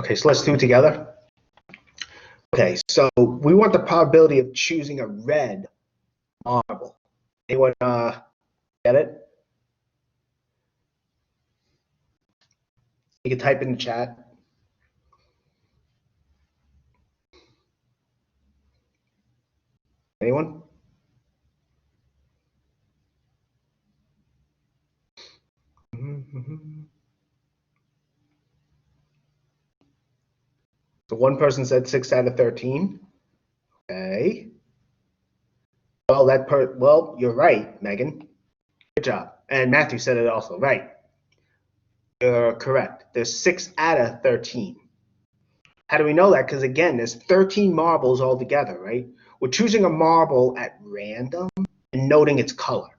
Okay, so let's do it together. Okay, so we want the probability of choosing a red marble. Anyone get it? You can type in the chat. Anyone? So one person said 6 out of 13. Okay. Well, you're right, Megan. Good job. And Matthew said it also. Right. You're correct. There's 6 out of 13. How do we know that? Because again, there's 13 marbles altogether, right? We're choosing a marble at random and noting its color.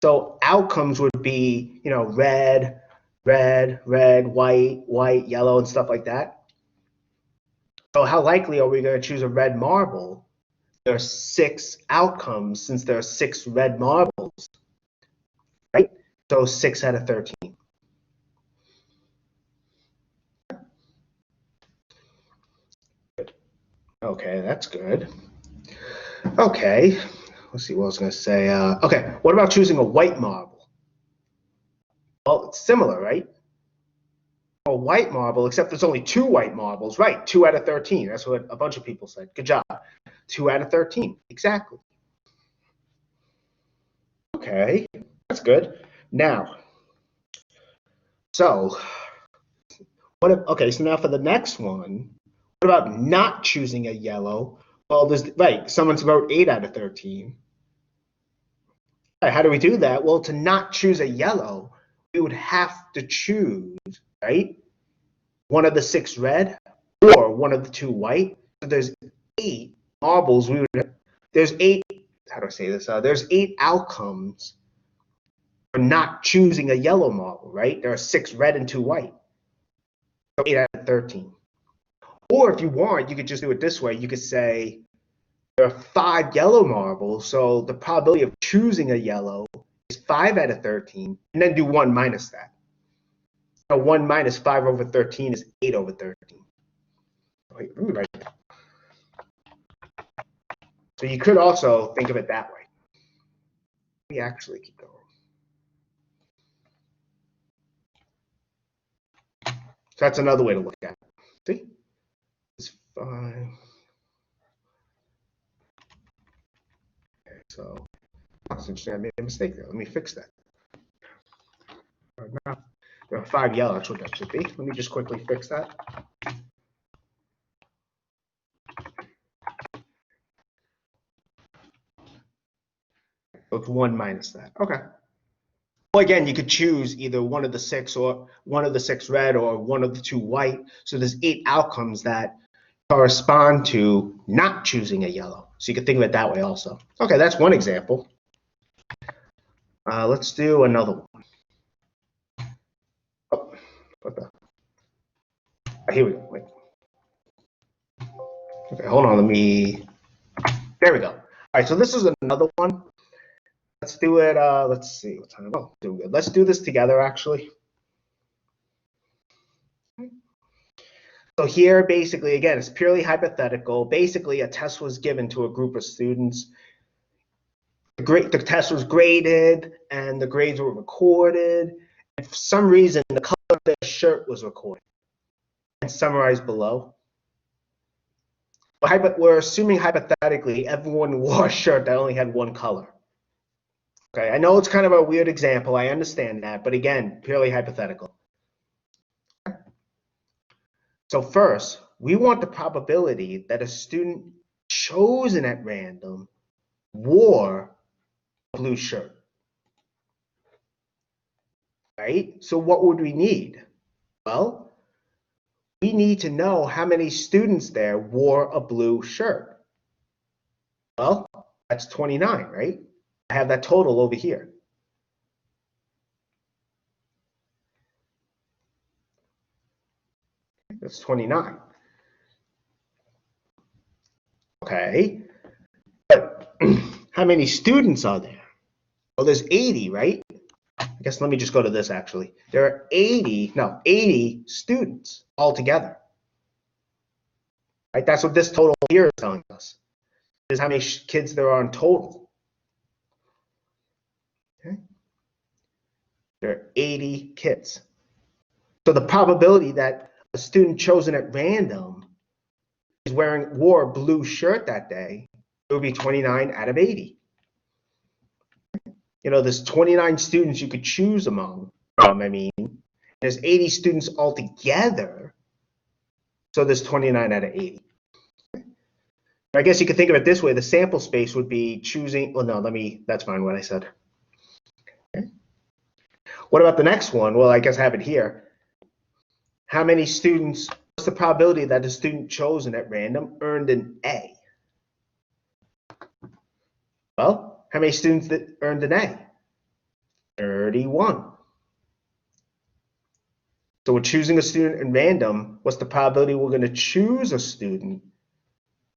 So outcomes would be, red, red, red, white, white, yellow, and stuff like that. So how likely are we going to choose a red marble? There are 6 outcomes since there are 6 red marbles, right? So 6 out of 13. Okay, that's good. Okay, let's see what I was going to say. Okay, what about choosing a white marble? Well, it's similar, right? A white marble, except there's only 2 white marbles, right? 2 out of 13. That's what a bunch of people said. Good job. 2 out of 13. Exactly. Okay, that's good. Now, so okay, so now for the next one, what about not choosing a yellow? Well, someone's wrote 8 out of 13. Right, how do we do that? Well, to not choose a yellow, we would have to choose, right, one of the 6 red or one of the 2 white. So there's 8 marbles. There's 8, how do I say this? There's 8 outcomes for not choosing a yellow marble, right? There are 6 red and 2 white. So 8 out of 13. Or if you want, you could just do it this way. You could say there are 5 yellow marbles, so the probability of choosing a yellow is 5 out of 13, and then do 1 minus that. So 1 minus 5 over 13 is 8 over 13. Wait, let me write that. So you could also think of it that way. Let me actually keep going. So that's another way to look at it. See? It's 5. Okay, so that's interesting. I made a mistake there. Let me fix that. Now, there are 5 yellow. That's what that should be. Let me just quickly fix that. So it's 1 minus that. Okay. Well, again, you could choose either one of the 6 or one of the 6 red or one of the 2 white. So there's 8 outcomes that correspond to not choosing a yellow. So you could think of it that way also. Okay, that's one example. Let's do another one. Oh, here we go. Wait. Okay, hold on. There we go. All right, so this is another one. Let's do it. Let's see what time. Oh, doing good. Let's do this together, actually. So here, basically, again, it's purely hypothetical. Basically, a test was given to a group of students. The test was graded, and the grades were recorded. And for some reason, the color of their shirt was recorded and summarized below. But we're assuming hypothetically everyone wore a shirt that only had one color. Okay, I know it's kind of a weird example. I understand that, but again, purely hypothetical. So first, we want the probability that a student chosen at random wore a blue shirt. Right? So what would we need? Well, we need to know how many students there wore a blue shirt. Well, that's 29, right? I have that total over here. That's 29. Okay. But how many students are there? Well, there's 80, right? I guess let me just go to this actually. There are 80 students altogether. Right? That's what this total here is telling us. Is how many kids there are in total. Okay. There are 80 kids. So the probability that a student chosen at random wore a blue shirt that day, it would be 29 out of 80. You know, there's 29 students you could choose among. There's 80 students altogether. So there's 29 out of 80. I guess you could think of it this way. The sample space would be choosing, well, no, that's fine what I said. Okay. What about the next one? Well, I guess I have it here. How many students, what's the probability that a student chosen at random earned an A? Well, how many students that earned an A? 31. So we're choosing a student at random. What's the probability we're going to choose a student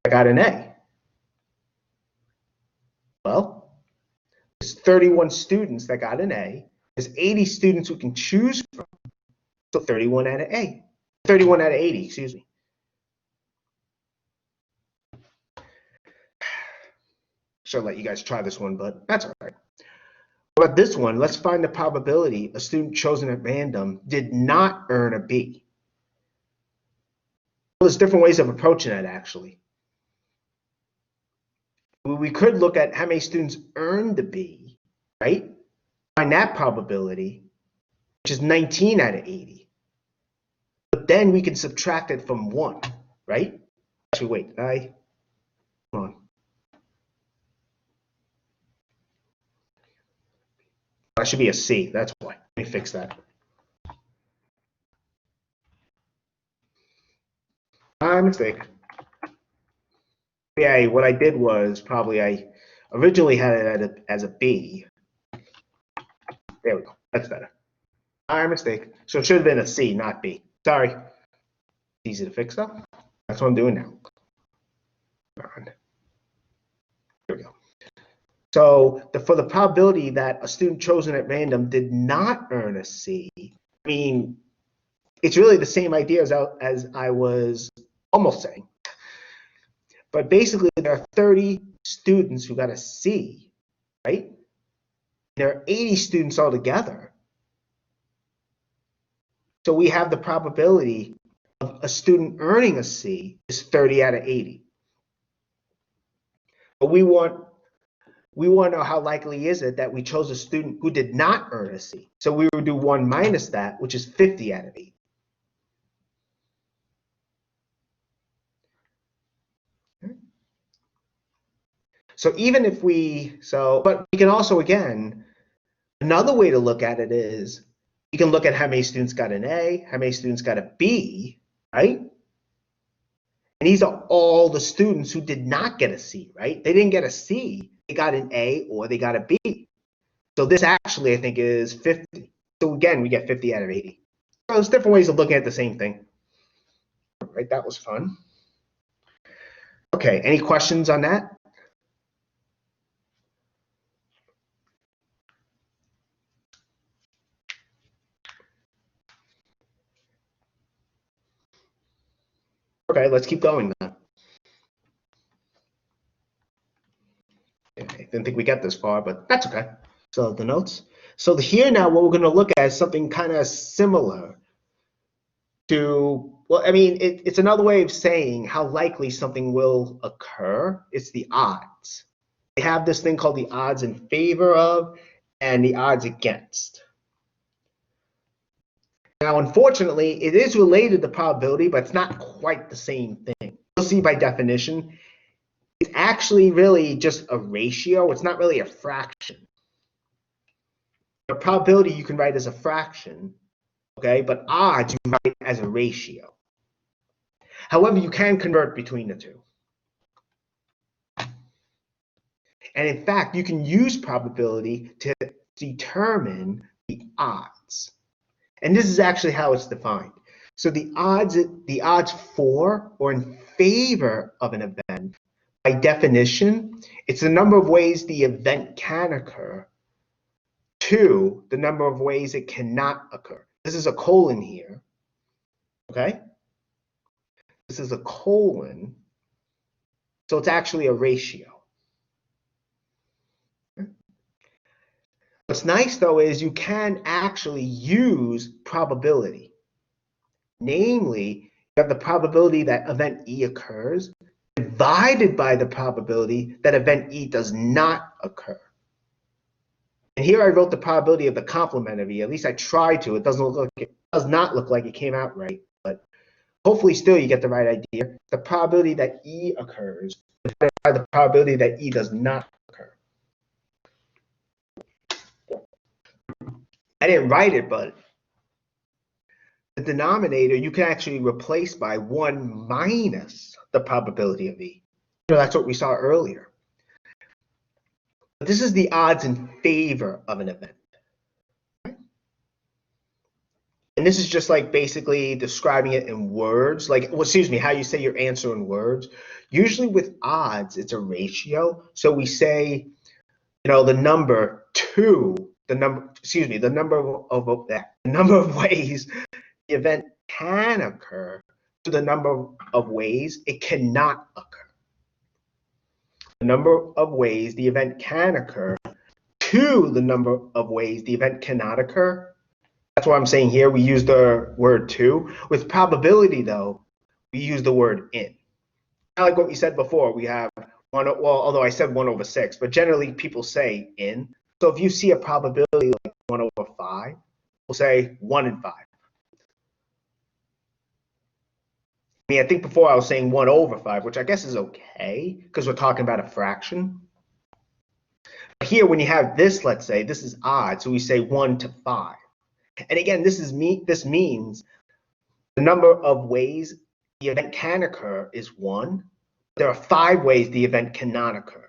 that got an A? Well, there's 31 students that got an A. There's 80 students we can choose from. So 31 out of 80, excuse me. Should let you guys try this one, but that's all right. What about this one? Let's find the probability a student chosen at random did not earn a B. Well, there's different ways of approaching that, actually. We could look at how many students earned a B, right? Find that probability, which is 19 out of 80. But then we can subtract it from 1, right? Actually, wait, hold on. That should be a C, that's why. Let me fix that. My mistake. Yeah, what I did was probably I originally had it as a B. There we go, that's better. My mistake. So it should have been a C, not B. Sorry. Easy to fix though. That's what I'm doing now. Here we go. So for the probability that a student chosen at random did not earn a C, I mean, it's really the same idea as I was almost saying. But basically, there are 30 students who got a C, right? There are 80 students altogether. So we have the probability of a student earning a C is 30 out of 80. But we want to know how likely is it that we chose a student who did not earn a C. So we would do 1 minus that, which is 50 out of 80. So even if but we can also, again, another way to look at it is you can look at how many students got an A, how many students got a B, right? And these are all the students who did not get a C, right? They didn't get a C, they got an A or they got a B. So this actually, I think, is 50. So again, we get 50 out of 80. So there's different ways of looking at the same thing. Right, that was fun. Okay, any questions on that? Okay, let's keep going then. I didn't think we get this far, but that's okay. So the notes. So here now, what we're going to look at is something kind of similar to, well, I mean, it's another way of saying how likely something will occur. It's the odds. They have this thing called the odds in favor of and the odds against. Now, unfortunately, it is related to probability, but it's not quite the same thing. You'll see by definition, it's actually really just a ratio. It's not really a fraction. A probability you can write as a fraction, okay? But odds you write as a ratio. However, you can convert between the two. And in fact, you can use probability to determine the odds. And this is actually how it's defined. So the odds for or in favor of an event, by definition, it's the number of ways the event can occur 2 the number of ways it cannot occur. This is a colon here, okay? This is a colon, so it's actually a ratio. What's nice, though, is you can actually use probability. Namely, you have the probability that event E occurs divided by the probability that event E does not occur. And here I wrote the probability of the complement of E. At least I tried to. It does not look like it came out right, but hopefully still you get the right idea. The probability that E occurs divided by the probability that E does not occur. I didn't write it, but the denominator you can actually replace by 1 minus the probability of E. That's what we saw earlier. But this is the odds in favor of an event. And this is just like basically describing it in words, like, well, excuse me, how you say your answer in words. Usually with odds, it's a ratio. So we say, the number 2, the number of ways the event can occur to the number of ways it cannot occur. The number of ways the event can occur to the number of ways the event cannot occur. That's what I'm saying here. We use the word to. With probability, though, we use the word in. Kind of like what we said before. We have although I said 1 over 6, but generally people say in. So if you see a probability like 1 over 5, we'll say 1 in 5. I think before I was saying 1 over 5, which I guess is okay because we're talking about a fraction. But here, when you have this, let's say this is odd, so we say 1 to 5. And again, this means the number of ways the event can occur is 1. There are 5 ways the event cannot occur.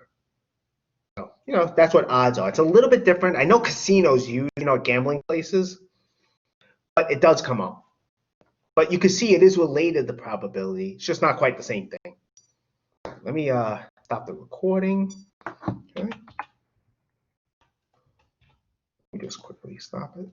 So, that's what odds are. It's a little bit different. I know casinos use, gambling places, but it does come up. But you can see it is related to probability. It's just not quite the same thing. Let me stop the recording. Okay. Let me just quickly stop it.